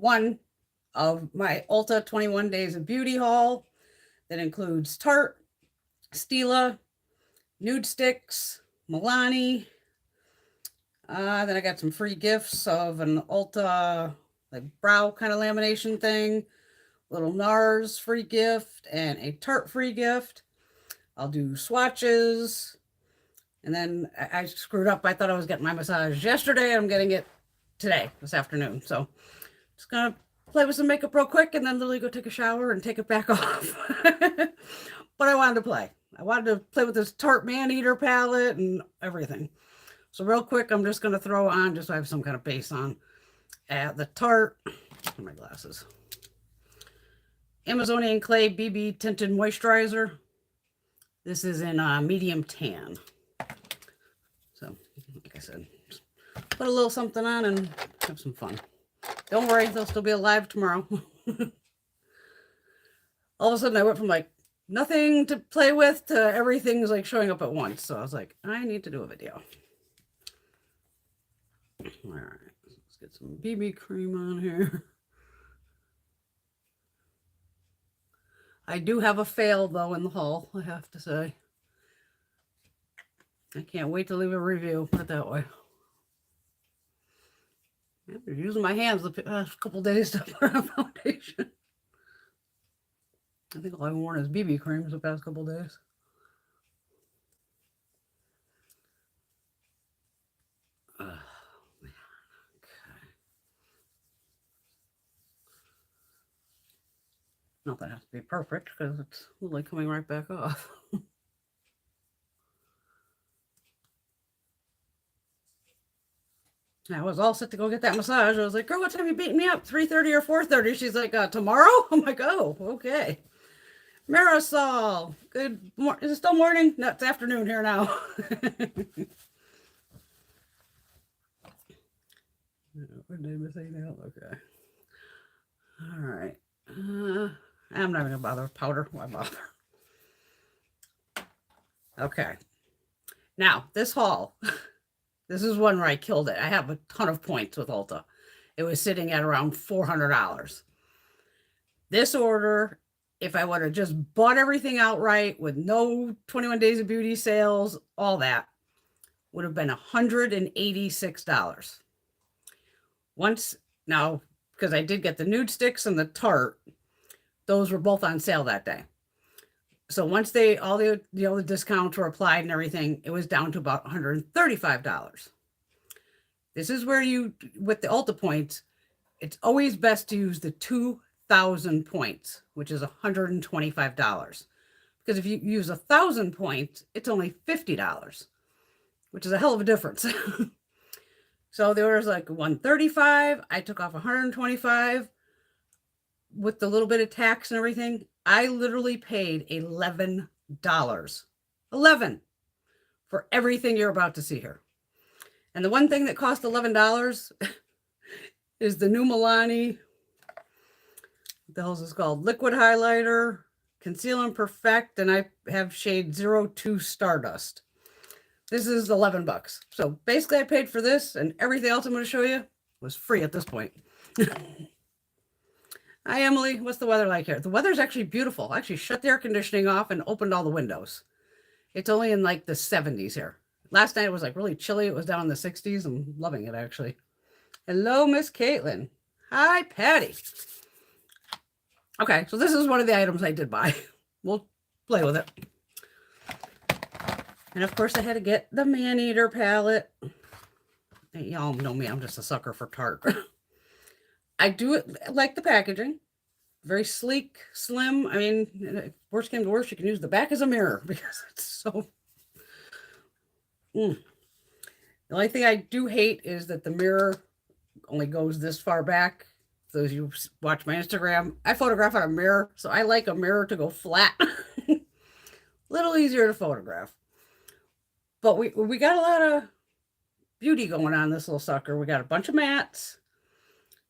one of my Ulta 21 Days of Beauty haul that includes Tarte, Stila, Nude Sticks, Milani. Then I got some free gifts of an Ulta like brow kind of lamination thing, little NARS free gift, and a Tarte free gift. I'll do swatches. And then I screwed up. I thought I was getting my massage yesterday. I'm getting it today, this afternoon. So just going to play with some makeup real quick and then literally go take a shower and take it back off. But I wanted to play. I wanted to play with this Tarte Man-Eater palette and everything. So real quick, I'm just going to throw on, just so I have some kind of base on, the Tarte, my glasses, Amazonian Clay BB Tinted Moisturizer. This is in medium tan. So, like I said, just put a little something on and have some fun. Don't worry, they'll still be alive tomorrow. All of a sudden, I went from like nothing to play with to everything's like showing up at once. So I was like, I need to do a video. All right, let's get some BB cream on here. I do have a fail though in the haul, I have to say. I can't wait to leave a review, put it that way. I've been using my hands the past couple days to put on foundation. I think all I've worn is BB creams the past couple days. Not that it has to be perfect because it's literally coming right back off. I was all set to go get that massage. I was like, girl, what time are you beating me up? 3:30 or 4:30? She's like, tomorrow? I'm like, oh, okay. Marisol, good morning. Is it still morning? No, it's afternoon here now. What did I say now? Okay. All right. I'm not even gonna bother with powder. Why bother? Okay. Now, this haul, this is one where I killed it. I have a ton of points with Ulta. It was sitting at around $400. This order, if I would have just bought everything outright with no 21 Days of Beauty sales, all that, would have been $186. Once, now, because I did get the Nude Sticks and the Tarte, those were both on sale that day. So once all the discounts were applied and everything, it was down to about $135. This is where with the Ulta points, it's always best to use the 2,000 points, which is $125. Because if you use 1,000 points, it's only $50, which is a hell of a difference. So the order is like $135. I took off $125 with the little bit of tax and everything. I literally paid $11. $11 for everything you're about to see here. And the one thing that cost $11 is the new Milani, what the hell is this called? Liquid highlighter, Conceal and Perfect, and I have shade 02 Stardust. This is $11. So basically I paid for this, and everything else I'm going to show you was free at this point. Hi, Emily. What's the weather like here? The weather's actually beautiful. I actually shut the air conditioning off and opened all the windows. It's only in like the 70s here. Last night it was like really chilly. It was down in the 60s. I'm loving it, actually. Hello, Miss Caitlin. Hi, Patty. Okay, so this is one of the items I did buy. We'll play with it. And of course, I had to get the Man-Eater palette. Y'all know me. I'm just a sucker for Tarte. I do like the packaging. Very sleek, slim. I mean, if worst came to worst, you can use the back as a mirror because it's so... The only thing I do hate is that the mirror only goes this far back. Those you watch my Instagram, I photograph on a mirror, so I like a mirror to go flat. Little easier to photograph. But we got a lot of beauty going on this little sucker. We got a bunch of mattes.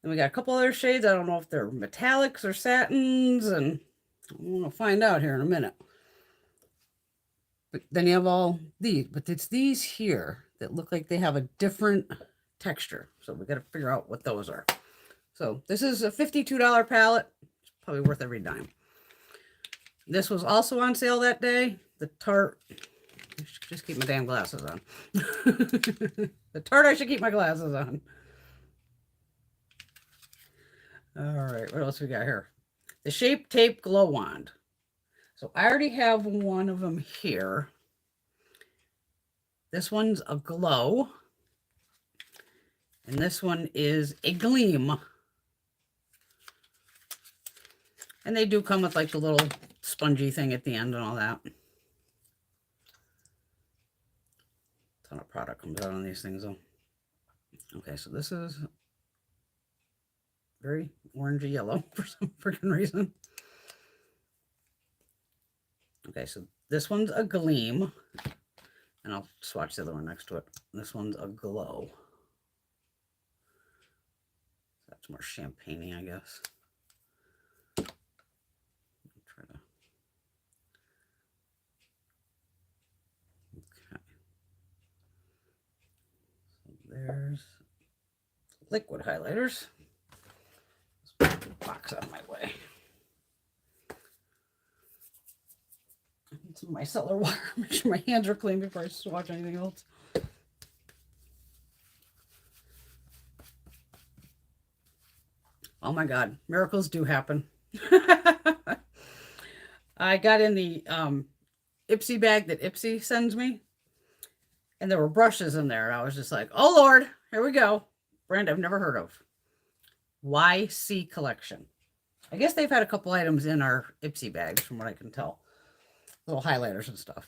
And we got a couple other shades. I don't know if they're metallics or satins, and I'm going to find out here in a minute. But then you have all these, but it's these here that look like they have a different texture. So we got to figure out what those are. So this is a $52 palette. It's probably worth every dime. This was also on sale that day. The Tarte. I should just keep my damn glasses on. The Tarte, I should keep my glasses on. All right, what else we got here? The Shape Tape Glow Wand. So I already have one of them here. This one's a glow. And this one is a gleam. And they do come with like the little spongy thing at the end and all that. A ton of product comes out on these things though. Okay, so this is very orangey yellow for some freaking reason. Okay, so this one's a gleam. And I'll swatch the other one next to it. This one's a glow. That's more champagne-y, I guess. Try to... Okay. So there's liquid highlighters. Let's put the box out of my way. Some of my cellar water. Make sure my hands are clean before I swatch anything else. Oh my God, miracles do happen. I got in the Ipsy bag that Ipsy sends me, and there were brushes in there, and I was just like, oh Lord, here we go. Brand I've never heard of. YC Collection. I guess they've had a couple items in our Ipsy bags from what I can tell. Little highlighters and stuff.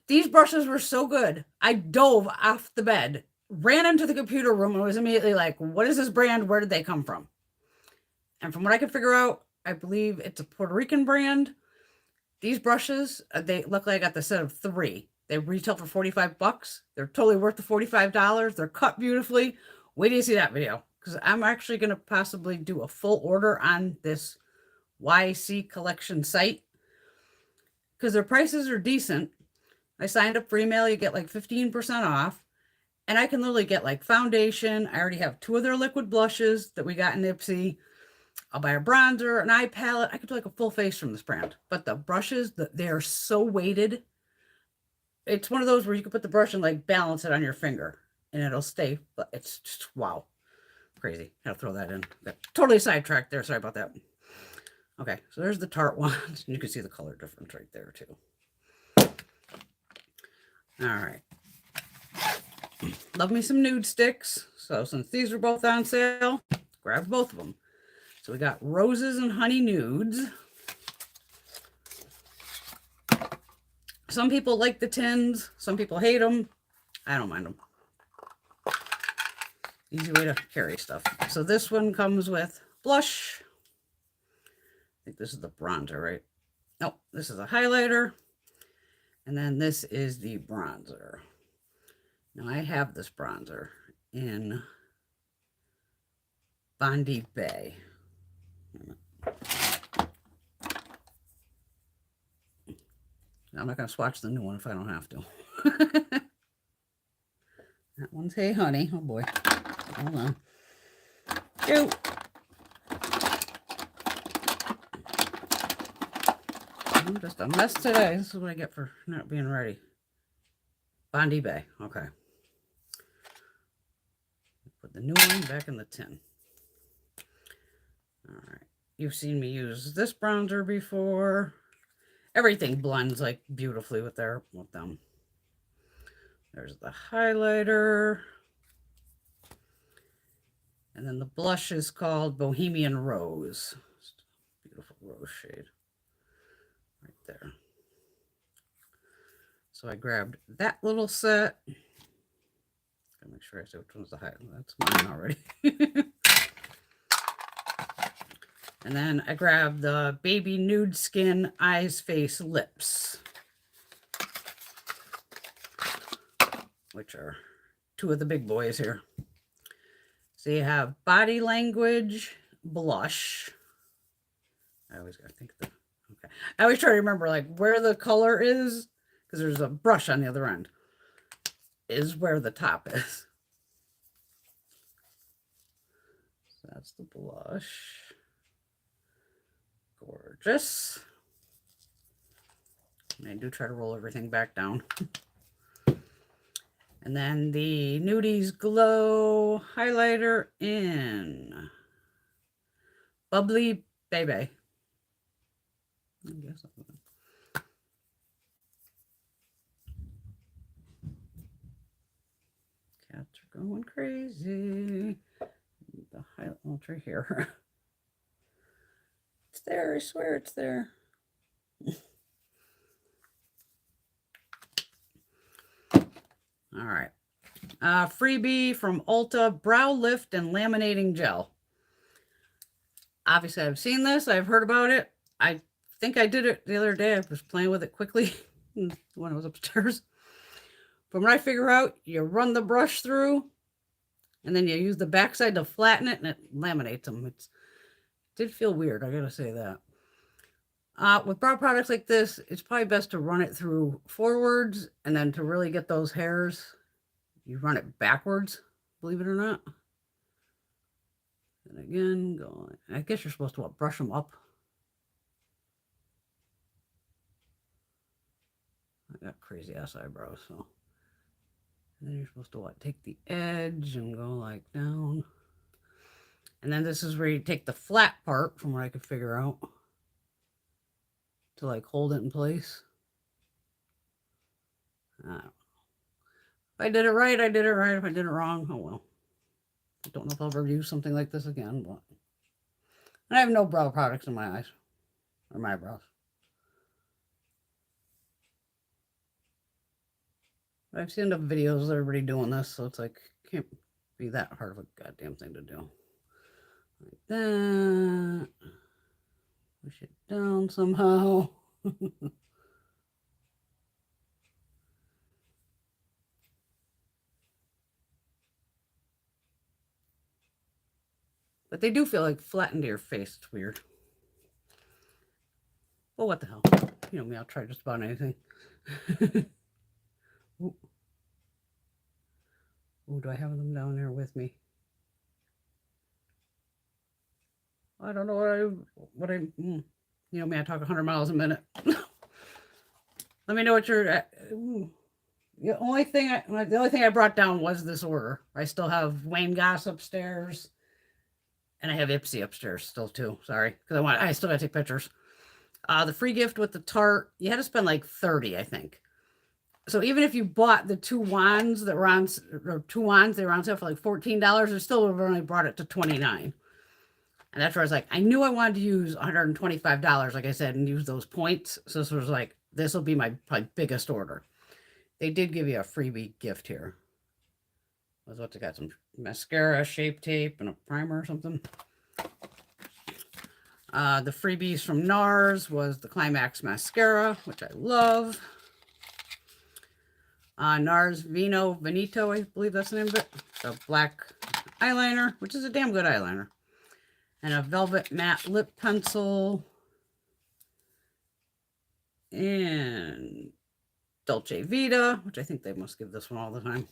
These brushes were so good. I dove off the bed, ran into the computer room, and was immediately like, what is this brand? Where did they come from? And from what I could figure out, I believe it's a Puerto Rican brand. These brushes, they look like I got the set of 3. They retail for 45 bucks. They're totally worth the $45. They're cut beautifully. Wait till you see that video, because I'm actually going to possibly do a full order on this YC Collection site, because their prices are decent. I signed up for email. You get like 15% off. And I can literally get like foundation. I already have 2 of their liquid blushes that we got in Ipsy. I'll buy a bronzer, an eye palette. I could do like a full face from this brand. But the brushes, they are so weighted. It's one of those where you can put the brush and like balance it on your finger and it'll stay. But it's just, wow. Crazy. I'll throw that in. Got totally sidetracked there. Sorry about that. Okay, so there's the Tarte ones. You can see the color difference right there too. All right. Love me some Nude Sticks. So since these were both on sale, grabbed both of them. So we got Roses and Honey Nudes. Some people like the tins. Some people hate them. I don't mind them. Easy way to carry stuff. So this one comes with blush. I think this is the bronzer, right? Oh, this is a highlighter. And then this is the bronzer. Now I have this bronzer in Bondi Bay. I'm not going to swatch the new one if I don't have to. That one's Hey Honey. Oh boy. Hold on. Ew. I'm just a mess today. This is what I get for not being ready. Bondi Bay. Okay. Put the new one back in the tin. All right. You've seen me use this bronzer before. Everything blends like beautifully with them. There's the highlighter. And then the blush is called Bohemian Rose. Beautiful rose shade. Right there. So I grabbed that little set. Gotta make sure I say which one's the highlight. That's mine already. And then I grabbed the Baby Nude Skin Eyes, Face, Lips, which are 2 of the big boys here. So you have Body Language Blush. I always gotta think okay. I always try to remember like where the color is, because there's a brush on the other end, is where the top is. So that's the blush. Gorgeous. And I do try to roll everything back down. And then the Nudis Glow Highlighter in Bubbly Baby. I guess cats are going crazy. The highlight, oh, it's right here. It's there, I swear it's there. All right. Freebie from ULTA Brow Lift and Laminating Gel. Obviously, I've seen this. I've heard about it. I think I did it the other day. I was playing with it quickly when I was upstairs. From what I figure out, you run the brush through, and then you use the backside to flatten it, and it laminates them. It did feel weird, I gotta say that. With brow products like this, it's probably best to run it through forwards, and then to really get those hairs, you run it backwards, believe it or not. And again, go. I guess you're supposed to what, brush them up. I got crazy ass eyebrows, so. And then you're supposed to what, take the edge and go like down. And then this is where you take the flat part, from what I could figure out, to like hold it in place. I don't know. If I did it right, I did it right. If I did it wrong, oh well. I don't know if I'll ever use something like this again, but I have no brow products in my eyes or my brows. I've seen enough videos of everybody doing this, so it's like, can't be that hard of a goddamn thing to do. Like that. Push it down somehow. But they do feel like flattened to your face. It's weird. Well, what the hell? You know me, I'll try just about anything. Ooh. Ooh, do I have them down there with me? I don't know you know me, I talk 100 miles a minute. Let me know what you're at. Ooh. The only thing I brought down was this order. I still have Wayne Goss upstairs, and I have Ipsy upstairs still too. Sorry, because I still gotta take pictures. The free gift with the Tarte, you had to spend like 30, I think. So even if you bought the two wands that were on, or two wands, they were on sale for like $14, it still would have only brought it to $29. And that's where I was like, I knew I wanted to use $125, like I said, and use those points. So this was like, this will be my biggest order. They did give you a freebie gift here. Was what they got, some mascara, shape tape, and a primer or something. The freebies from NARS was the Climax mascara, which I love. NARS Vino Veneto, I believe that's the name of it. The black eyeliner, which is a damn good eyeliner. And a velvet matte lip pencil. And Dolce Vita, which I think they must give this one all the time.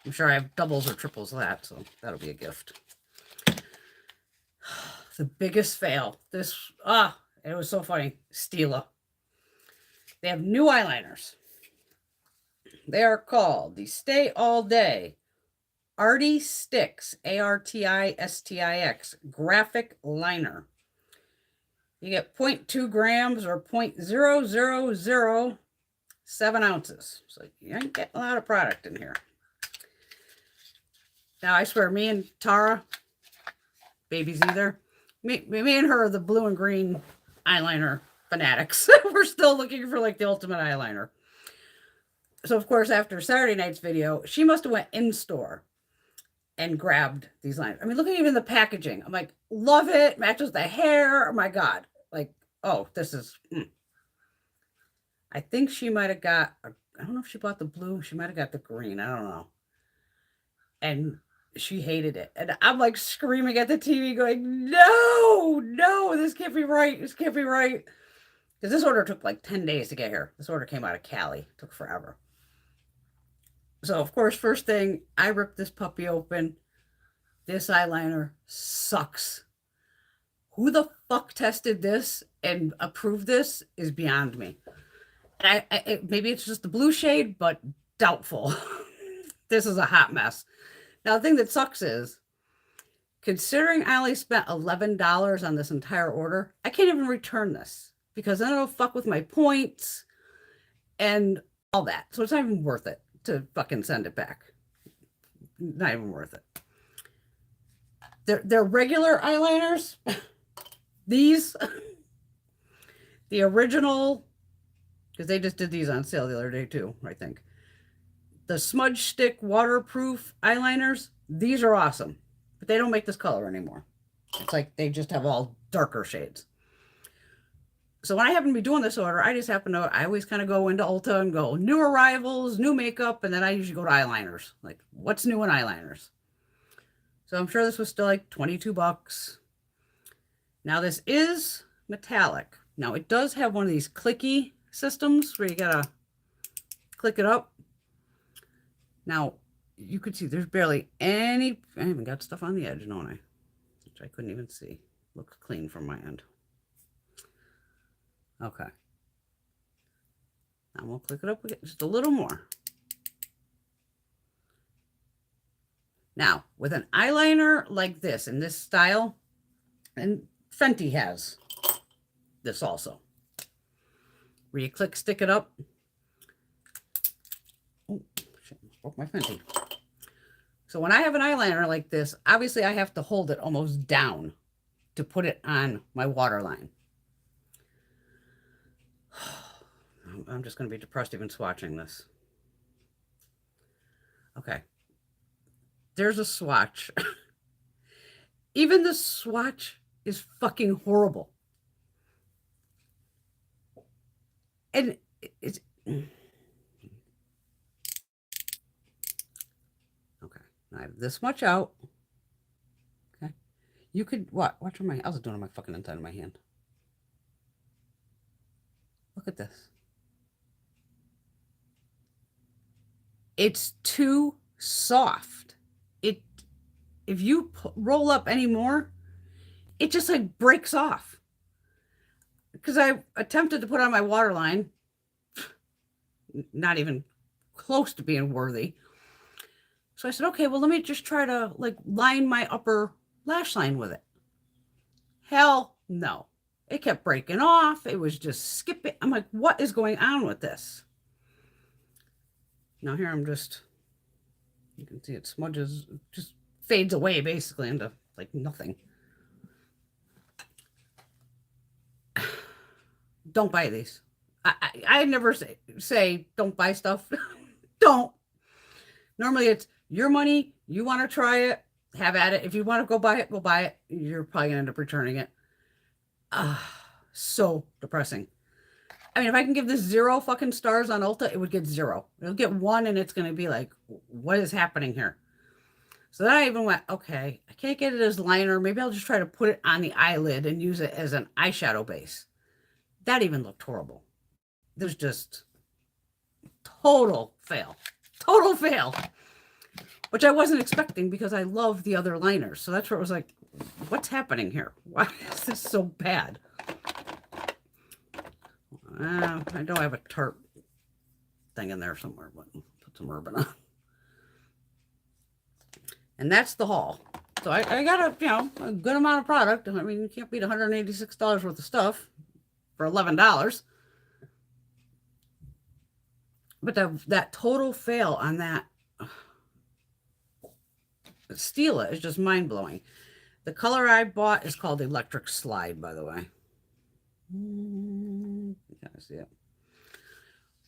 I'm sure I have doubles or triples of that, so that'll be a gift. The biggest fail. This, it was so funny. Stila. They have new eyeliners. They are called the Stay All Day Artie Stix, ARTISTIX, graphic liner. You get 0.2 grams or 0.0007 ounces. So you ain't getting a lot of product in here. Now, I swear, me and Tara, babies either, me and her are the blue and green eyeliner fanatics. We're still looking for like the ultimate eyeliner. So, of course, after Saturday night's video, she must have went in store and grabbed these liners. I mean, look at even the packaging. I'm like, love it. Matches the hair. Oh, my God. Like, oh, this is... I think she might have got... I don't know if she bought the blue. She might have got the green. I don't know. And she hated it. And I'm like screaming at the TV going, no, this can't be right. This can't be right. Because this order took like 10 days to get here. This order came out of Cali. It took forever. So, of course, first thing, I ripped this puppy open. This eyeliner sucks. Who the fuck tested this and approved this is beyond me. Maybe it's just the blue shade, but doubtful. This is a hot mess. Now, the thing that sucks is, considering I only spent $11 on this entire order, I can't even return this because then it'll fuck with my points and all that. So it's not even worth it to fucking send it back. Not even worth it. They're regular eyeliners. These, the original, because they just did these on sale the other day too, I think. The smudge stick waterproof eyeliners, these are awesome, but they don't make this color anymore. It's like they just have all darker shades. So when I happen to be doing this order, I always kind of go into Ulta and go new arrivals, new makeup, and then I usually go to eyeliners. Like, what's new in eyeliners? So I'm sure this was still like 22 bucks. Now this is metallic. Now it does have one of these clicky systems where you gotta click it up. Now you could see there's barely any, I even got stuff on the edge, don't I? Which I couldn't even see. Looks clean from my end. Okay. Now we'll click it up just a little more. Now, with an eyeliner like this, in this style, and Fenty has this also, where you click, stick it up. Oh, shit, broke my Fenty. So when I have an eyeliner like this, obviously I have to hold it almost down to put it on my waterline. I'm just going to be depressed even swatching this. Okay. There's a swatch. Even the swatch is fucking horrible. And it's... Okay. I have this much out. Okay. You could... What? Watch what I was doing on my fucking inside of my hand. Look at this. It's too soft. If you roll up anymore, it just like breaks off. Because I attempted to put on my waterline, not even close to being worthy. So I said, okay, well, let me just try to like line my upper lash line with it. Hell no. It kept breaking off. It was just skipping. I'm like, what is going on with this? Now here I'm just, you can see it smudges, just fades away basically into like nothing. Don't buy these. I never say don't buy stuff. Don't. Normally it's your money. You want to try it, have at it. If you want to go buy it, go buy it. You're probably going to end up returning it. So depressing. I mean, if I can give this 0 fucking stars on Ulta, it would get 0. It'll get 1 and it's going to be like, what is happening here? So then I even went, okay, I can't get it as liner. Maybe I'll just try to put it on the eyelid and use it as an eyeshadow base. That even looked horrible. There's just total fail. Total fail. Which I wasn't expecting because I love the other liners. So that's where it was like, what's happening here? Why is this so bad? I know I have a Tarte thing in there somewhere, but put some Urban on. And that's the haul. So I got a good amount of product. I mean, you can't beat $186 worth of stuff for $11. But that total fail on that Stila is just mind-blowing. The color I bought is called Electric Slide, by the way. You kind of see it.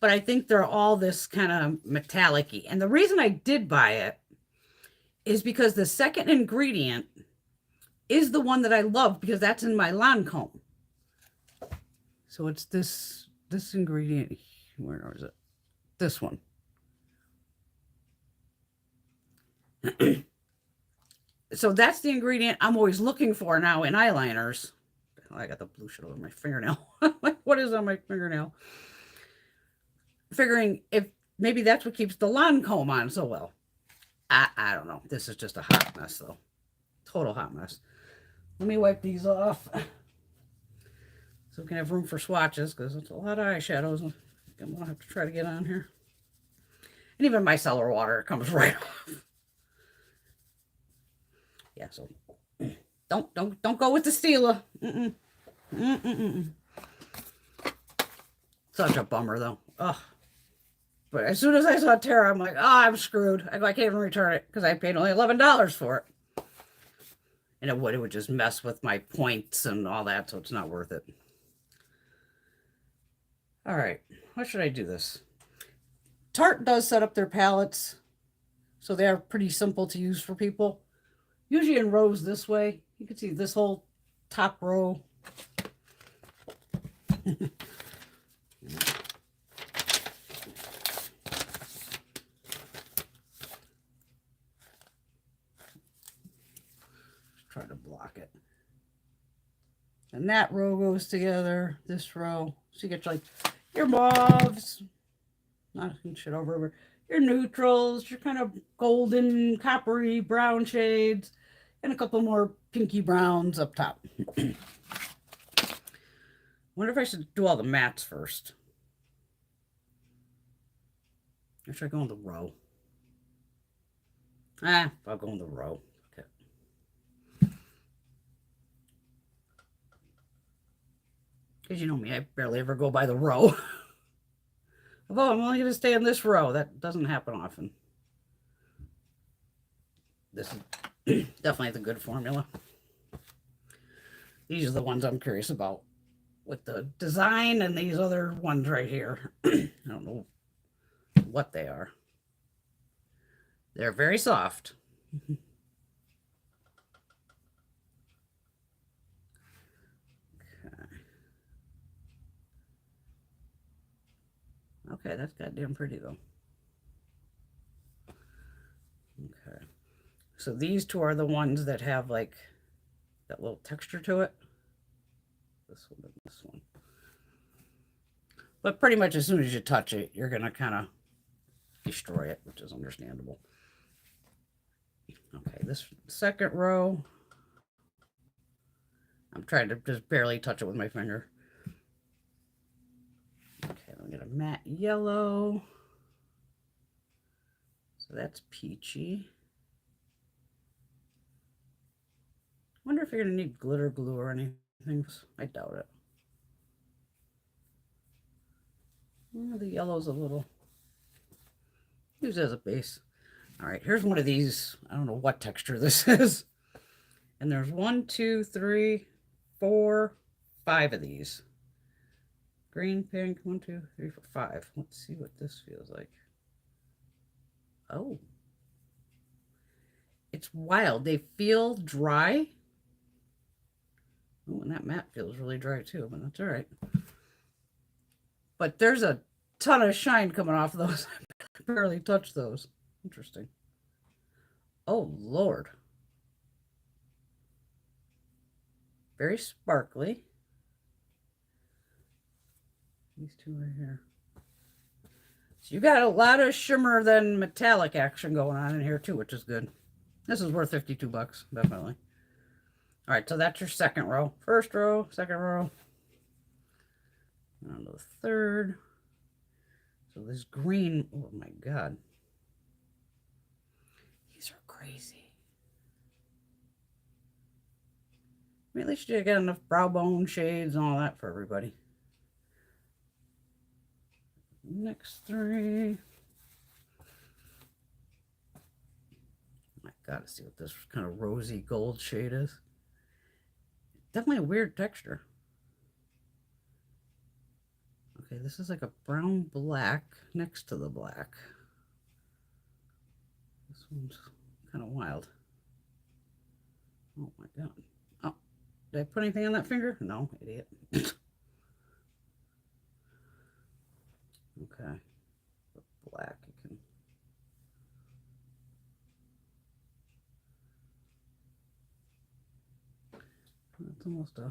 But I think they're all this kind of metallic-y. And the reason I did buy it is because the second ingredient is the one that I love because that's in my Lancome. So it's this ingredient. Where is it? This one. So that's the ingredient I'm always looking for now in eyeliners. Oh, I got the blue shit over my fingernail. Like, what is on my fingernail? Figuring if maybe that's what keeps the Lancome on so well. I don't know. This is just a hot mess, though. total hot mess. Let me wipe these off so we can have room for swatches, because it's a lot of eyeshadows. I'm going to have to try to get on here. And even my cellar water comes right off. Yeah, so don't go with the Stila. Such a bummer, though. Ugh. But as soon as I saw Tara, I'm like, oh, I'm screwed. I can't even return it because I paid only $11 for it. And it would just mess with my points and all that, so it's not worth it. All right, how should I do this? Tarte does set up their palettes, so they are pretty simple to use for people. Usually in rows this way. You can see this whole top row. Try to block it. And that row goes together, this row. So you get like your mauves, not shit over, your neutrals, your kind of golden, coppery, brown shades, and a couple more pinky browns up top. Wonder if I should do all the mattes first. Or should I go in the row? I'll go in the row. Because you know me, I barely ever go by the row. Although I'm only going to stay in this row. That doesn't happen often. This is definitely the good formula. These are the ones I'm curious about with the design, and these other ones right here. I don't know what they are. They're very soft. Okay, that's goddamn pretty though. Okay. So these two are the ones that have like that little texture to it. This one and this one. But pretty much as soon as you touch it, you're going to kind of destroy it, which is understandable. Okay, this second row, I'm trying to just barely touch it with my finger. Okay, I'm going to matte yellow. So that's peachy. Wonder if you're going to need glitter glue or anything. I doubt it. Oh, the yellow's a little, use it as a base. All right, here's one of these. I don't know what texture this is. And there's 1, 2, 3, 4, 5 of these. Green, pink, 1, 2, 3, 4, 5. Let's see what this feels like. Oh. It's wild. They feel dry. Oh, and that matte feels really dry too, but that's all right. But there's a ton of shine coming off of those. I barely touched those. Interesting. Oh, Lord. Very sparkly. These two right here. So you got a lot of shimmer than metallic action going on in here too, which is good. This is worth 52 bucks, definitely. All right, so that's your second row. First row, second row. On to the third. So this green, oh my God. These are crazy. I mean, at least you got enough brow bone shades and all that for everybody. Next three. I gotta see what this kind of rosy gold shade is. Definitely a weird texture. Okay, this is like a brown black next to the black. This one's kind of wild. Oh my God. Oh, did I put anything on that finger? No, idiot. Okay. Black, you can. That's almost a.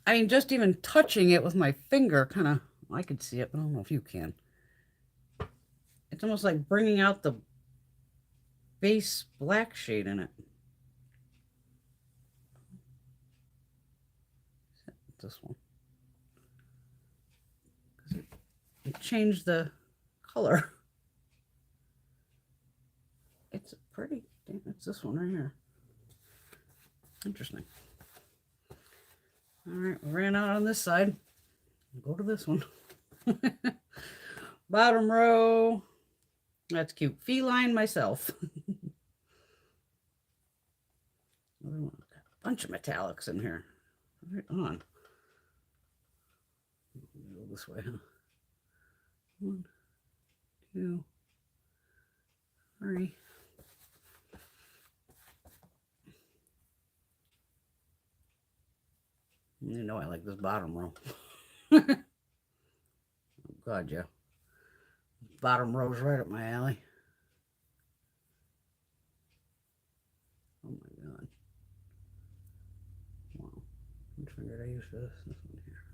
I mean, just even touching it with my finger, kind of, I could see it, but I don't know if you can. It's almost like bringing out the base black shade in it. This one. It changed the color. It's pretty, damn, it's this one right here. Interesting. All right, we ran out on this side. Go to this one. Bottom row. That's cute. Feline myself. Another one. Got a bunch of metallics in here. Right on. Go this way, huh? 1, 2, 3. You know I like this bottom row. Oh God, yeah. Bottom row's right up my alley. Oh my God. Wow. Which finger did I use for this? This one here.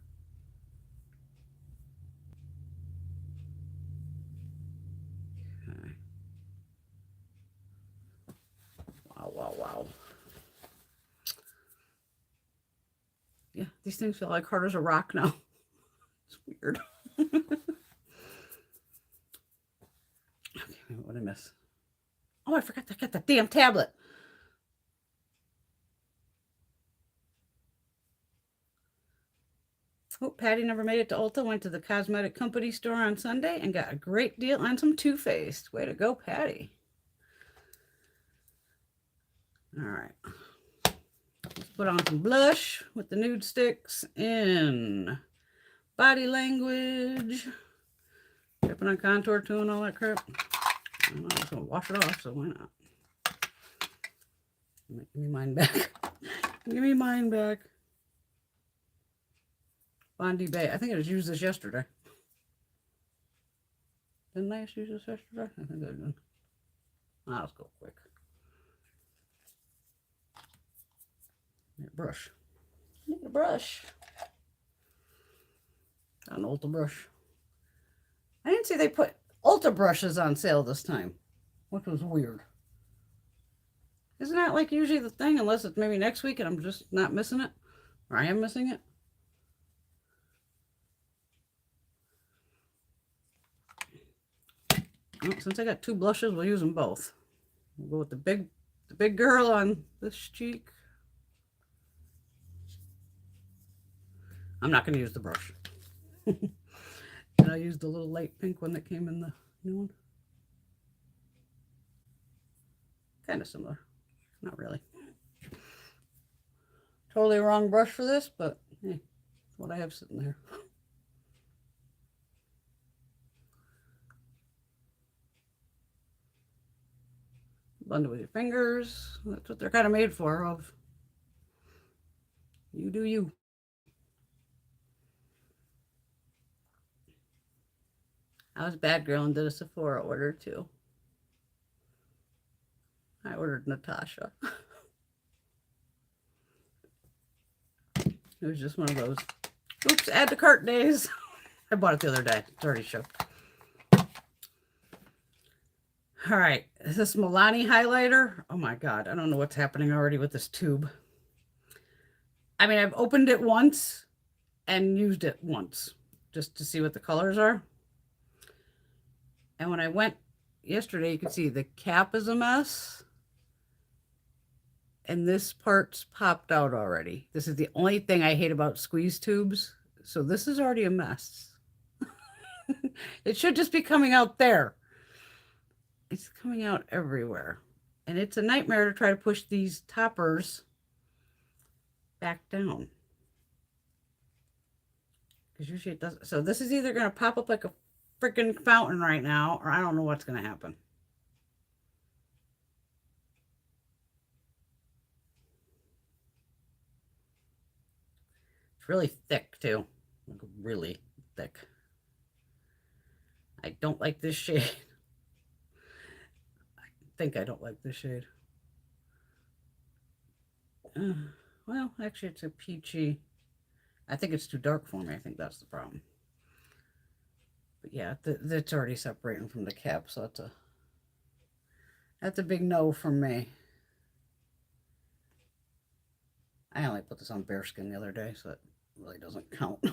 Okay. Wow, wow, wow. Yeah, these things feel like hard as a rock now. It's weird. Okay, what did I miss? Oh, I forgot to get the damn tablet. Oh, Patty never made it to Ulta. Went to the cosmetic company store on Sunday and got a great deal on some Too Faced. Way to go, Patty. All right. Let's put on some blush with the Nude Sticks in Body Language. Dipping on contour too and all that crap. I'm just going to wash it off, so why not? Give me mine back. Give me mine back. Bondi Bay. I think I just used this yesterday. Didn't I just use this yesterday? I think I did. Let's go quick. Need a brush. Need a brush. Got an Ulta brush. I didn't see they put Ulta brushes on sale this time, which was weird. Isn't that like usually the thing, unless it's maybe next week and I'm just not missing it? Or I am missing it? Well, since I got 2 blushes, we'll use them both. We'll go with the big girl on this cheek. I'm not going to use the brush. And I'll use the little light pink one that came in the new one. Kind of similar. Not really. Totally wrong brush for this, but hey, what I have sitting there. Blend it with your fingers. That's what they're kind of made for. Of you do you. I was a bad girl and did a Sephora order too. I ordered Natasha. It was just one of those, oops, add to cart days. I bought it the other day. It's already shipped. All right, this Milani highlighter. Oh my God, I don't know what's happening already with this tube. I mean, I've opened it once and used it once just to see what the colors are. And when I went yesterday, you can see the cap is a mess. And this part's popped out already. This is the only thing I hate about squeeze tubes. So this is already a mess. It should just be coming out there. It's coming out everywhere. And it's a nightmare to try to push these toppers back down. Because usually it doesn't. So this is either going to pop up like a freaking fountain right now, or I don't know what's going to happen. It's really thick too. Like really thick. I don't like this shade. I think I don't like this shade. Well, actually it's a peachy. I think it's too dark for me. I think that's the problem. But yeah, it's already separating from the cap, so That's a big no from me. I only put this on bare skin the other day, so it really doesn't count.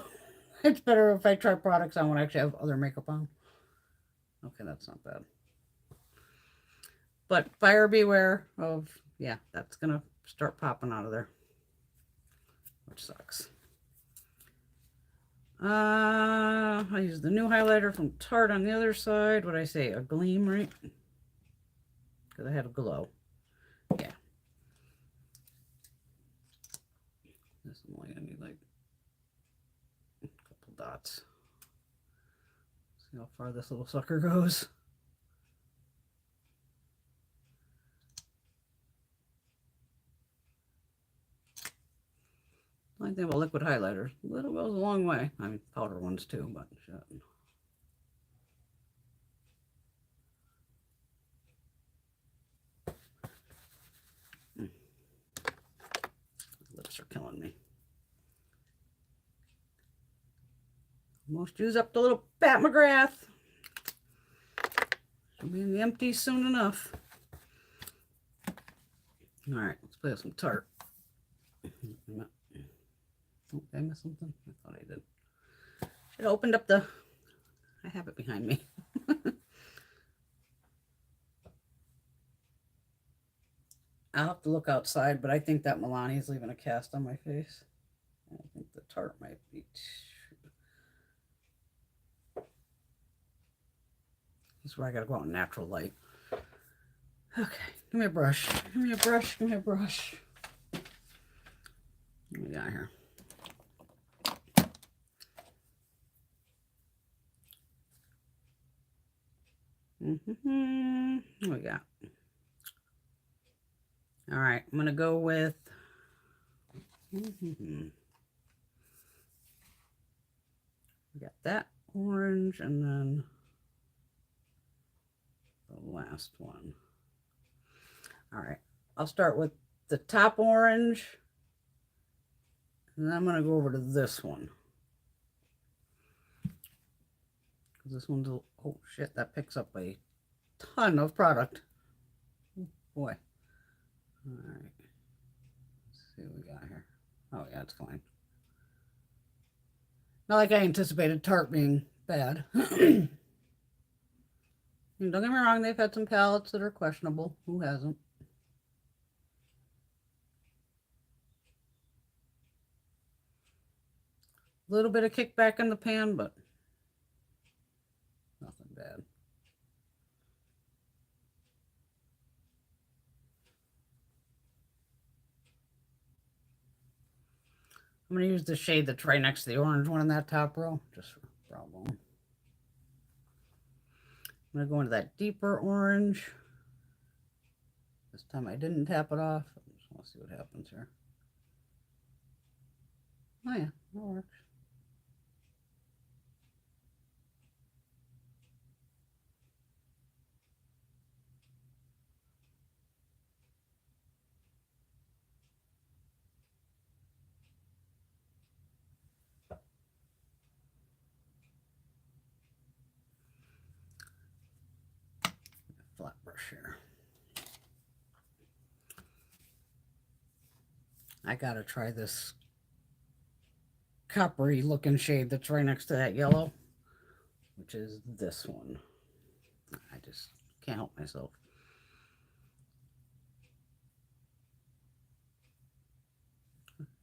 It's better if I try products on when I actually have other makeup on. Okay, that's not bad. But buyer beware of, yeah, that's going to start popping out of there, which sucks. I use the new highlighter from Tarte on the other side. What did I say? A gleam, right? Because I had a glow. Yeah. This is only going to need like a couple dots. See how far this little sucker goes. The only thing about liquid highlighters, little goes a long way. I mean, powder ones too, but shit. Lips are killing me. Almost use up the little Pat McGrath. She'll be in the empty soon enough. All right, let's play with some Tarte. Oh, did I miss something? I thought I did. It opened up the... I have it behind me. I'll have to look outside, but I think that Milani is leaving a cast on my face. I think the Tarte might be too... This is where I gotta go out in natural light. Okay, give me a brush. Give me a brush. Give me a brush. What do we got here? What do we got? All right, I'm gonna go with we got that orange and then the last one. All right, I'll start with the top orange and then I'm gonna go over to this one. This one's a, oh shit, that picks up a ton of product. Oh, boy. All right. Let's see what we got here. Oh yeah, it's fine. Not like I anticipated Tarte being bad. Don't get me wrong, they've had some palettes that are questionable. Who hasn't? A little bit of kickback in the pan, but nothing bad. I'm going to use the shade that's right next to the orange one in that top row, just for problem. I'm going to go into that deeper orange. This time I didn't tap it off. I just want to see what happens here. Oh yeah, that works. Flat brush here. I gotta try this coppery looking shade that's right next to that yellow, which is this one. I just can't help myself.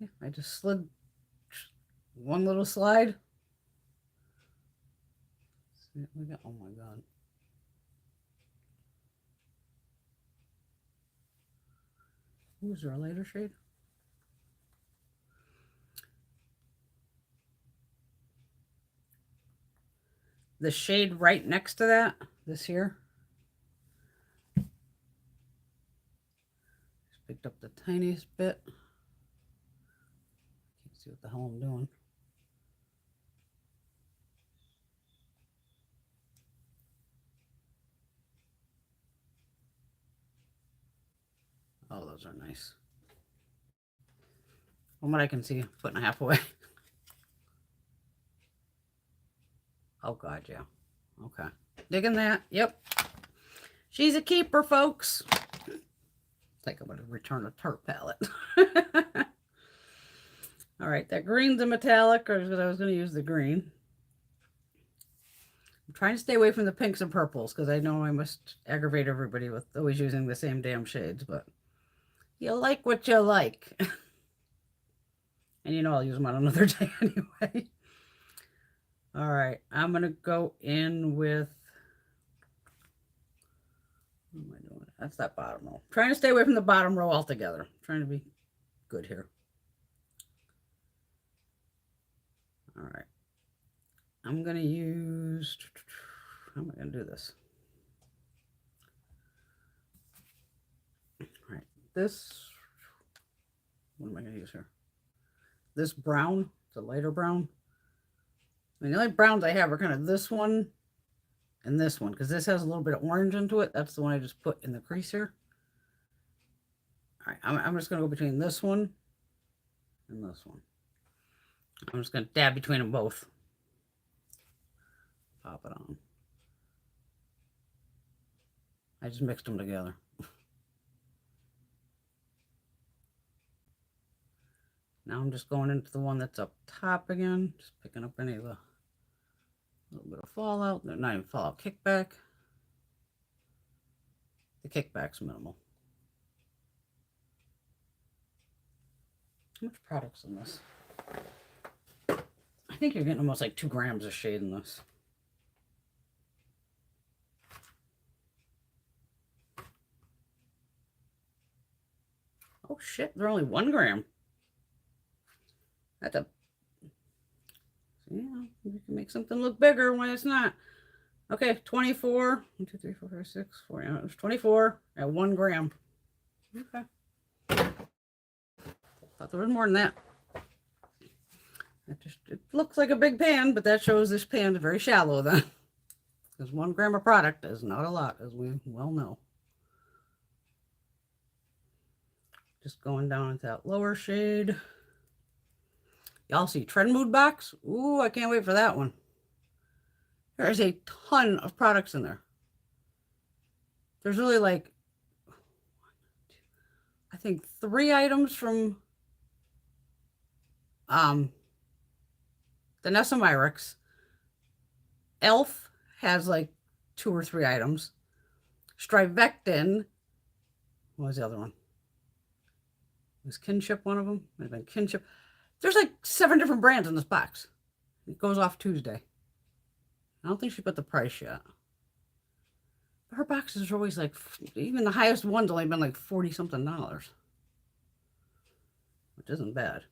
Yeah, I just slid one little slide. See what we got. Oh my god. Ooh, is there a lighter shade? The shade right next to that, this here. Just picked up the tiniest bit. Can't see what the hell I'm doing. Oh, those are nice. From what I can see, putting a half away. Oh, God, yeah. Okay. Digging that. Yep. She's a keeper, folks. I think I'm going to return a Tarte palette. All right, that green's a metallic, or I was going to use the green. I'm trying to stay away from the pinks and purples because I know I must aggravate everybody with always using the same damn shades, but you like what you like. And you know I'll use them on another day anyway. All right, I'm going to go in with, what am I doing? That's that bottom row. I'm trying to stay away from the bottom row altogether. I'm trying to be good here. All right. I'm going to use, how am I going to do this? All right. This, what am I going to use here? This brown, the lighter brown. I mean, the only browns I have are kind of this one and this one, because this has a little bit of orange into it. That's the one I just put in the crease here. All right, I'm just going to go between this one and this one. I'm just going to dab between them both. Pop it on. I just mixed them together. Now I'm just going into the one that's up top again, just picking up any of the little bit of fallout. Not even fallout, kickback. The kickback's minimal. How much product's in this? I think you're getting almost like 2 grams of shade in this. Oh shit, they're only 1 gram. That's a, yeah, you can make something look bigger when it's not. Okay, 24. 1, 2, 3, 4, 5, 6, 4. Yeah, it was 24 at 1 gram. Okay. Thought there was more than that. It looks like a big pan, but that shows this pan is very shallow then. Because 1 gram of product is not a lot, as we well know. Just going down into that lower shade. Y'all see Trend Mood box? Ooh, I can't wait for that one. There's a ton of products in there. There's really like, I think 3 items from the Nessa Myricks. Elf has like 2 or 3 items. Strivectin, what was the other one? Was Kinship one of them? Might have been Kinship. There's like 7 different brands in this box. It goes off Tuesday. I don't think she put the price yet. But her boxes are always like, even the highest one's only been like $40-something, which isn't bad.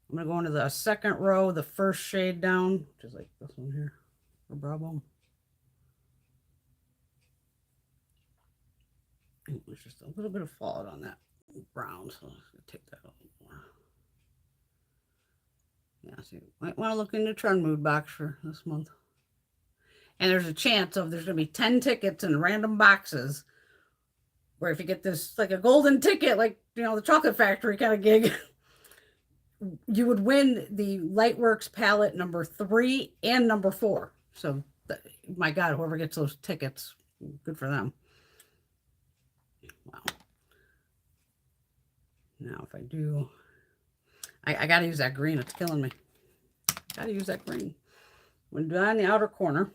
I'm going to go into the second row, the first shade down, which is like this one here, or Bravo. There's just a little bit of fallout on that brown, so I'm going to take that a little more. Yeah, so you might want to look into Trend Mood box for this month. And there's a chance of there's going to be 10 tickets in random boxes where if you get this, like a golden ticket, like, you know, the Chocolate Factory kind of gig, you would win the Lightworks palette number 3 and number 4. So, my God, whoever gets those tickets, good for them. Wow. Now, if I do, I got to use that green. It's killing me. Got to use that green. I'm going to do that in the outer corner.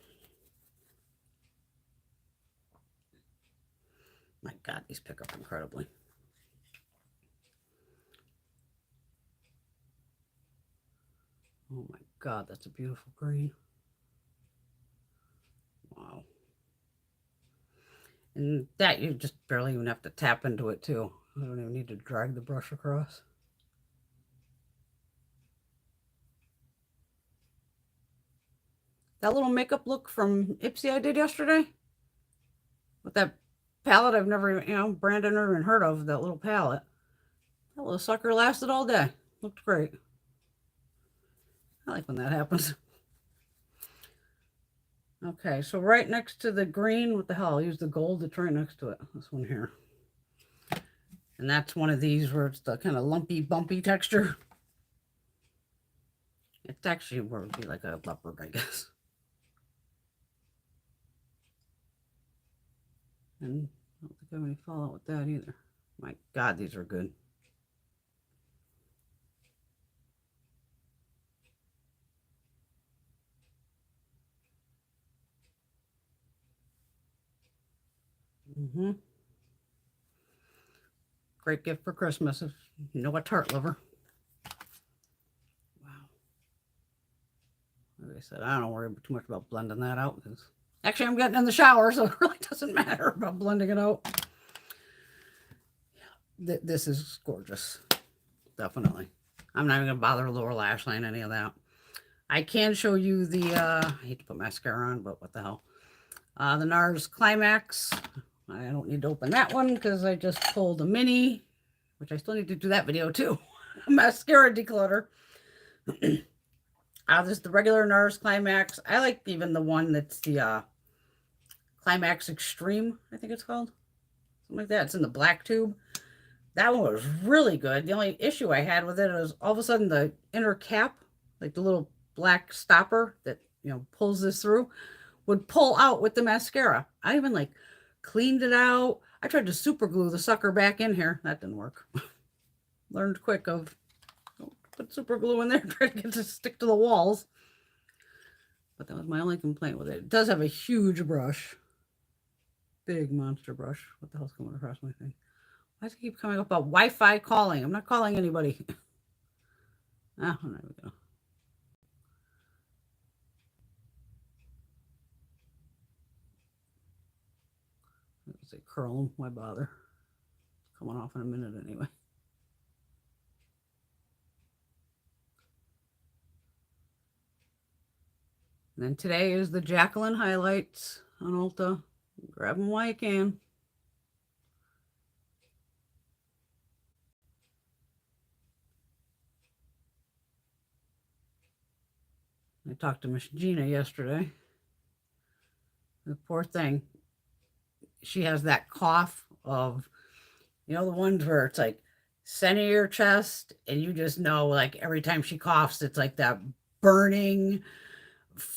My God, these pick up incredibly. Oh my God, that's a beautiful green. Wow. And that you just barely even have to tap into it too. I don't even need to drag the brush across. That little makeup look from Ipsy I did yesterday with that palette I've never, you know, Brandon never even heard of, that little palette. That little sucker lasted all day. Looked great. I like when that happens. Okay, so right next to the green, what the hell? I'll use the gold that's right next to it. This one here. And that's one of these where it's the kind of lumpy, bumpy texture. It's actually where it would be like a leopard, I guess. And I don't think I have any fallout with that either. My God, these are good. Great gift for Christmas if you know a Tarte lover. Wow. Like I said, I don't worry too much about blending that out because actually I'm getting in the shower, so it really doesn't matter about blending it out. This is gorgeous. Definitely. I'm not even going to bother with lower lash line, any of that. I can show you the, I hate to put mascara on, but what the hell. The NARS Climax. I don't need to open that one because I just pulled a mini, which I still need to do that video too. Mascara Declutter. This is the regular NARS Climax. I like even the one that's the Climax Extreme, I think it's called. Something like that. It's in the black tube. That one was really good. The only issue I had with it is all of a sudden the inner cap, like the little black stopper that, you know, pulls this through, would pull out with the mascara. I even like cleaned it out. I tried to super glue the sucker back in here. That didn't work. Learned quick of don't put super glue in there, try to get it to stick to the walls. But that was my only complaint with it. It does have a huge brush. Big monster brush. What the hell's coming across my thing? Why does it keep coming up about Wi-Fi calling? I'm not calling anybody. Ah, there we go. Let's say curl them. Why bother? It's coming off in a minute anyway. And then today is the Jacqueline highlights on Ulta. Grab them while you can. I talked to Miss Gina yesterday. The poor thing. She has that cough of, you know, the ones where it's like center of your chest and you just know like every time she coughs, it's like that burning,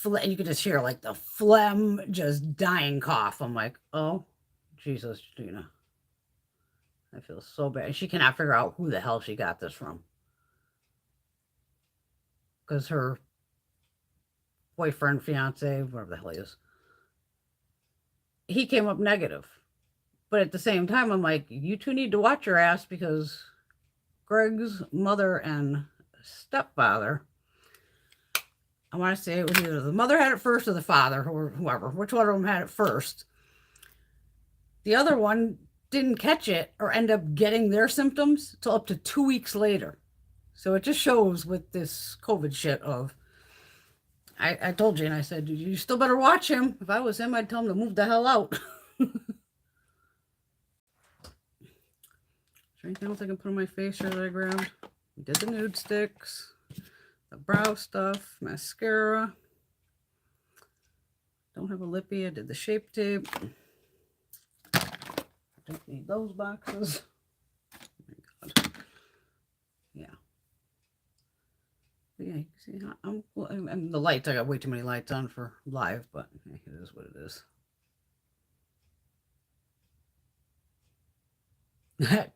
and you can just hear like the phlegm just dying cough. I'm like, oh, Jesus, Gina. I feel so bad. She cannot figure out who the hell she got this from. Because her boyfriend, fiance, whatever the hell he is, he came up negative. But at the same time, I'm like, you two need to watch your ass because Greg's mother and stepfather, I want to say it was either the mother had it first or the father or whoever, which one of them had it first. The other one didn't catch it or end up getting their symptoms till up to 2 weeks later. So it just shows with this COVID shit of, I told you, and I said, you still better watch him. If I was him, I'd tell him to move the hell out. Is there anything else I can put on my face here that I grabbed? We did the Nude Sticks, the brow stuff, mascara. Don't have a lippy. I did the Shape Tape. Don't need those boxes. Oh my God. Yeah. But yeah, you can see how and the lights, I got way too many lights on for live, but hey, it is what it is.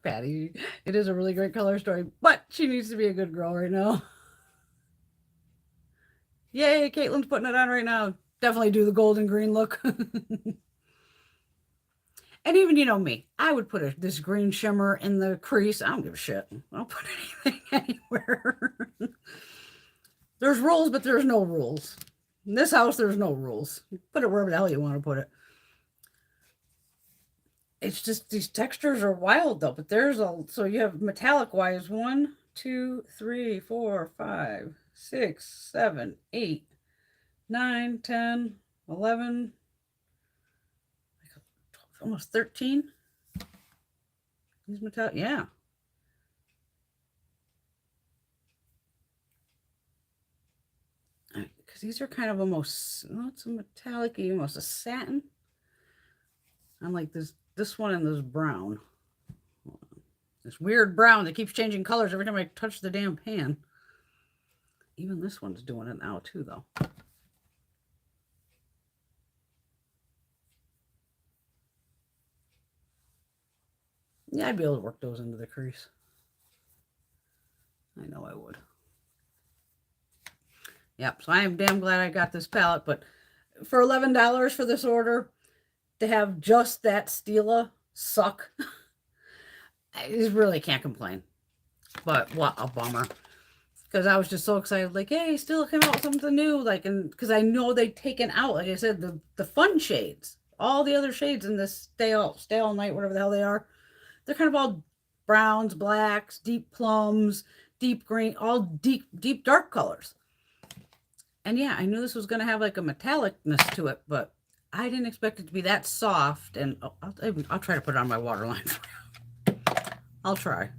Patty, it is a really great color story, but she needs to be a good girl right now. Yay, Caitlin's putting it on right now. Definitely do the golden green look. And even, you know me, I would put this green shimmer in the crease. I don't give a shit. I don't put anything anywhere. There's rules, but there's no rules. In this house, there's no rules. You put it wherever the hell you want to put it. It's just these textures are wild though, but there's so you have metallic wise 1, 2, 3, 4, 5, 6, 7, 8, 9, 10, 11, almost 13. These metallic, yeah. Because these are kind of almost, well, it's a metallic, almost a satin. I'm like this one and this brown. This weird brown that keeps changing colors every time I touch the damn pan. Even this one's doing it now too, though. Yeah, I'd be able to work those into the crease. I know I would. Yep, so I am damn glad I got this palette, but for $11 for this order, to have just that Stila suck, I just really can't complain. But what a bummer. Because I was just so excited, like, hey, Stila came out with something new, like, and because I know they've taken out, like I said, the fun shades. All the other shades in this stay all night, whatever the hell they are, they're kind of all browns, blacks, deep plums, deep green, all deep dark colors. And yeah, I knew this was going to have like a metallicness to it, but I didn't expect it to be that soft. And I'll try to put it on my waterline. I'll try.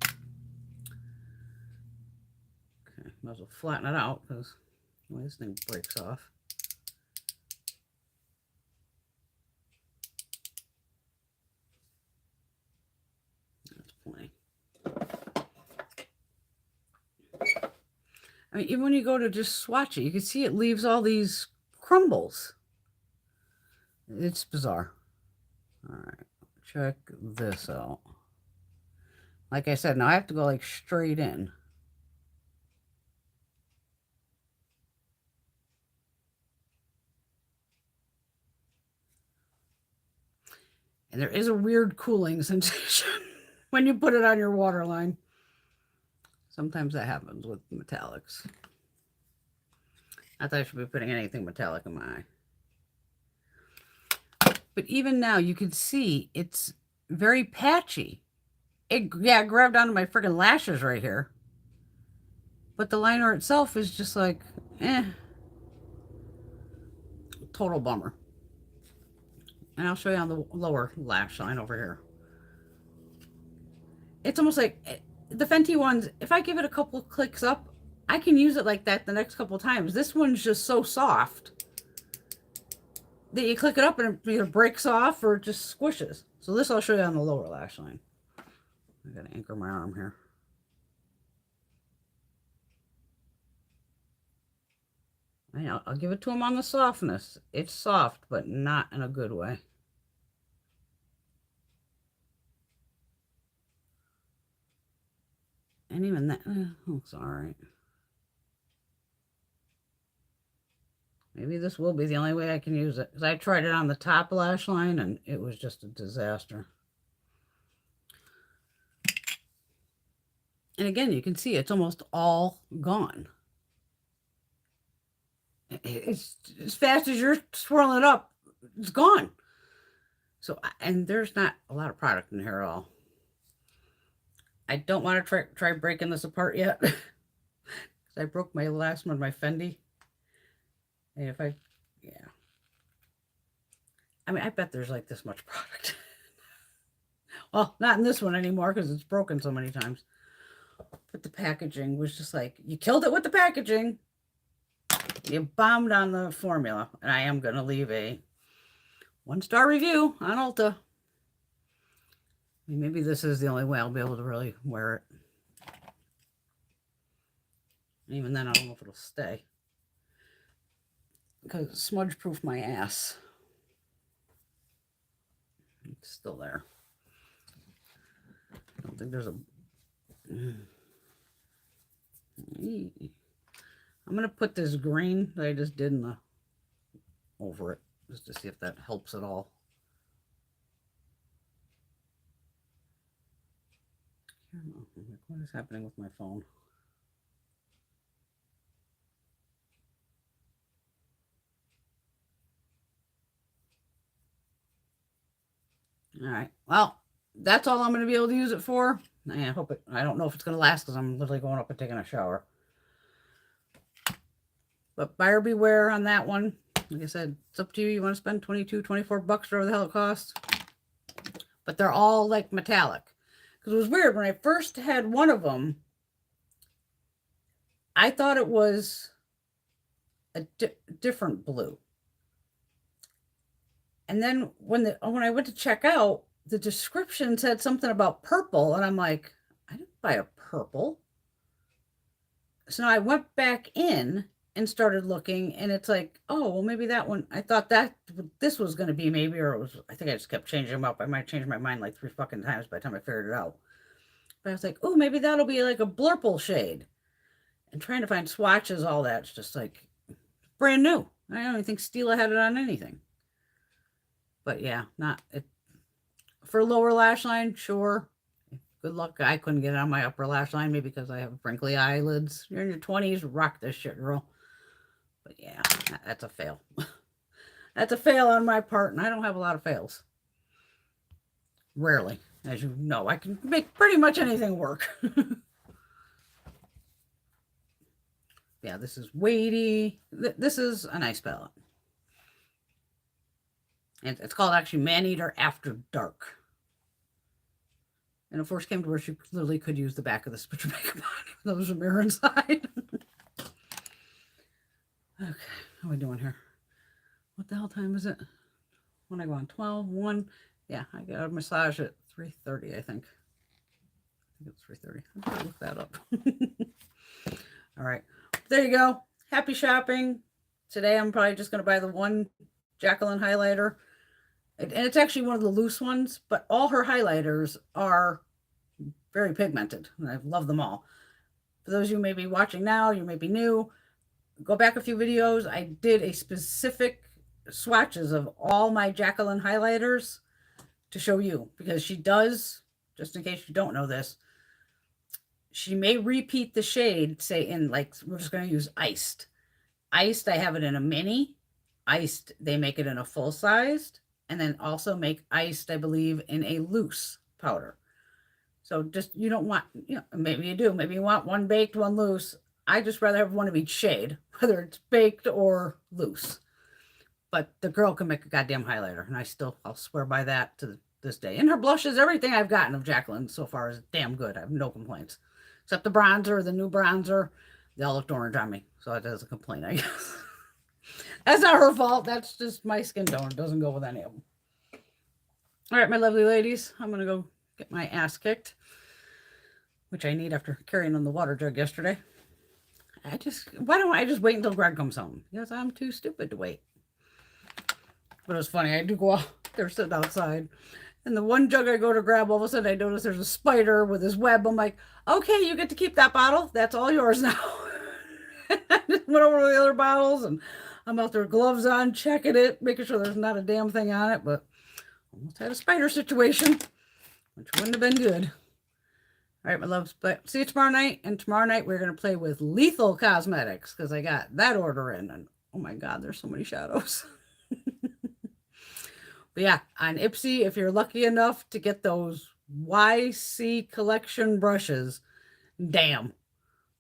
Okay, might as well flatten it out because this thing breaks off. That's plenty. I mean, even when you go to just swatch it, you can see it leaves all these crumbles. It's bizarre. All right, check this out. Like I said, now I have to go like straight in. And there is a weird cooling sensation when you put it on your waterline. Sometimes that happens with metallics. Not that I should be putting anything metallic in my eye. But even now, you can see it's very patchy. It grabbed onto my freaking lashes right here. But the liner itself is just like, total bummer. And I'll show you on the lower lash line over here. It's almost like the Fenty ones, if I give it a couple clicks up, I can use it like that the next couple times. This one's just so soft that you click it up and it either breaks off or just squishes. So this I'll show you on the lower lash line. I gotta anchor my arm here. I'll give it to him on the softness. It's soft, but not in a good way. And even that looks all right. Maybe this will be the only way I can use it. Because I tried it on the top lash line and it was just a disaster. And again, you can see it's almost all gone. It's as fast as you're swirling it up, it's gone. So, and there's not a lot of product in here at all. I don't want to try breaking this apart yet. Because I broke my last one, my Fendi. And if I, I mean, I bet there's like this much product. Well, not in this one anymore because it's broken so many times. But the packaging was just like, you killed it with the packaging. You bombed on the formula. And I am going to leave a 1-star review on Ulta. Maybe this is the only way I'll be able to really wear it. And even then, I don't know if it'll stay. Because it's smudge-proof my ass. It's still there. I don't think there's a... I'm going to put this green that I just did in the over it, just to see if that helps at all. What is happening with my phone? All right. Well, that's all I'm going to be able to use it for. I hope it. I don't know if it's going to last because I'm literally going up and taking a shower. But buyer beware on that one. Like I said, it's up to you. You want to spend 22, 24 bucks, whatever the hell it costs. But they're all like metallic. Because it was weird. When I first had one of them, I thought it was a different blue. And then when I went to check out, the description said something about purple. And I'm like, I didn't buy a purple. So now I went back in and started looking, and it's like, oh, well, maybe that one, I thought that this was going to be maybe, or it was, I think I just kept changing them up. I might change my mind like 3 fucking times by the time I figured it out. But I was like, oh, maybe that'll be like a blurple shade. And trying to find swatches, all that's just like brand new. I don't even think Stila had it on anything. But yeah, not it. For lower lash line, sure. Good luck. I couldn't get it on my upper lash line, maybe because I have wrinkly eyelids. You're in your 20s, rock this shit, girl. But yeah, that's a fail. That's a fail on my part, and I don't have a lot of fails. Rarely, as you know. I can make pretty much anything work. Yeah, this is weighty. This is a nice palette. And it's called actually Man-Eater After Dark. And if worse came to worse, you literally could use the back of this put your makeup on. There was a mirror inside. Okay, how are we doing here? What the hell time is it? When I go on 12, 1. Yeah, I got a massage at 3:30, I think. I think it's 3:30. I'm going to look that up. All right, there you go. Happy shopping. Today I'm probably just going to buy the one Jacqueline highlighter. And it's actually one of the loose ones, but all her highlighters are very pigmented. And I love them all. For those of you who may be watching now, you may be new, go back a few videos. I did a specific swatches of all my Jacqueline highlighters to show you, because she does, just in case you don't know this, she may repeat the shade, say in, like, we're just going to use iced. Iced, I have it in a mini. Iced, they make it in a full-sized. And then also make iced, I believe, in a loose powder. So just, you don't want, you know, maybe you do. Maybe you want one baked, one loose. I just rather have one of each shade, whether it's baked or loose. But the girl can make a goddamn highlighter. And I'll swear by that to this day. And her blushes, everything I've gotten of Jacqueline so far is damn good. I have no complaints. Except the bronzer, the new bronzer, they all looked orange on me. So that doesn't complain, I guess. That's not her fault. That's just my skin tone. It doesn't go with any of them. All right, my lovely ladies, I'm going to go get my ass kicked, which I need after carrying on the water jug yesterday. Why don't I just wait until Greg comes home? Because I'm too stupid to wait. But it was funny. I do go out there, sitting outside, and the one jug I go to grab, all of a sudden I notice there's a spider with his web. I'm like, okay, you get to keep that bottle. That's all yours now. I just went over to the other bottles, and I'm out there, gloves on, checking it, making sure there's not a damn thing on it, but almost had a spider situation, which wouldn't have been good. All right, my loves, but see you tomorrow night, and tomorrow night we're going to play with Lethal Cosmetics, because I got that order in, and oh my God, there's so many shadows. But yeah, on Ipsy, if you're lucky enough to get those YC collection brushes, damn.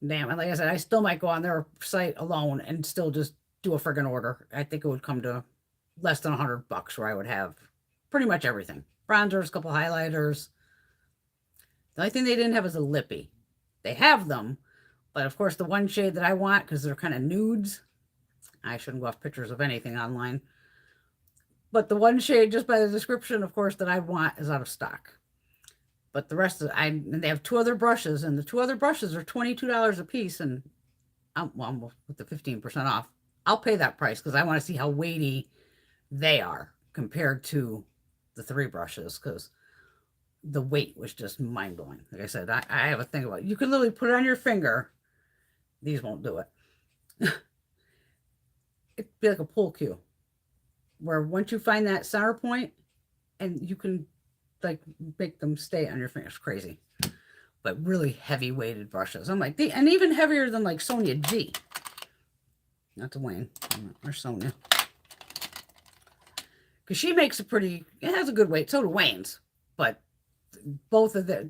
And like I said, I still might go on their site alone and still just do a friggin' order. I think it would come to less than $100 where I would have pretty much everything. Bronzers, a couple highlighters. The only thing they didn't have is a lippy. They have them, but of course the one shade that I want, because they're kind of nudes, I shouldn't go off pictures of anything online, but the one shade, just by the description, of course, that I want is out of stock. But the rest of and they have 2 other brushes, and the 2 other brushes are $22 a piece, and well, with the 15% off, I'll pay that price because I want to see how weighty they are compared to the 3 brushes, because the weight was just mind-blowing. Like I said, I have a thing about it. You can literally put it on your finger. These won't do it. It'd be like a pool cue, where once you find that center point, and you can like make them stay on your fingers. Crazy. But really heavy weighted brushes. I'm like, and even heavier than like Sonia G. Not to Wayne, or Sonia. Because she makes it has a good weight. So do Wayne's. But both of this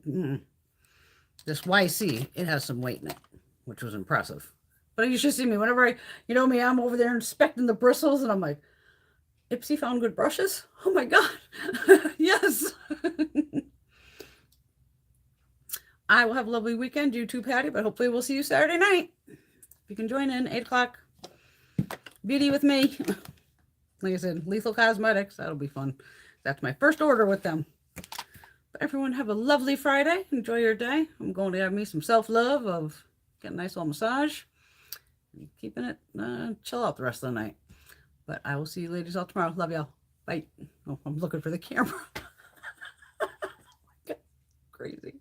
YC, it has some weight in it, which was impressive. But you should see me whenever you know me, I'm over there inspecting the bristles, and I'm like, Ipsy found good brushes? Oh my God. Yes. I will have a lovely weekend. You too, Patty, but hopefully we'll see you Saturday night. If you can join in, 8 o'clock. Beauty with me. Like I said, Lethal Cosmetics. That'll be fun. That's my first order with them. But everyone have a lovely Friday. Enjoy your day. I'm going to have me some self-love of get a nice little massage. keeping it chill out the rest of the night. But I will see you ladies all tomorrow. Love y'all. Bye. Oh, I'm looking for the camera. Crazy.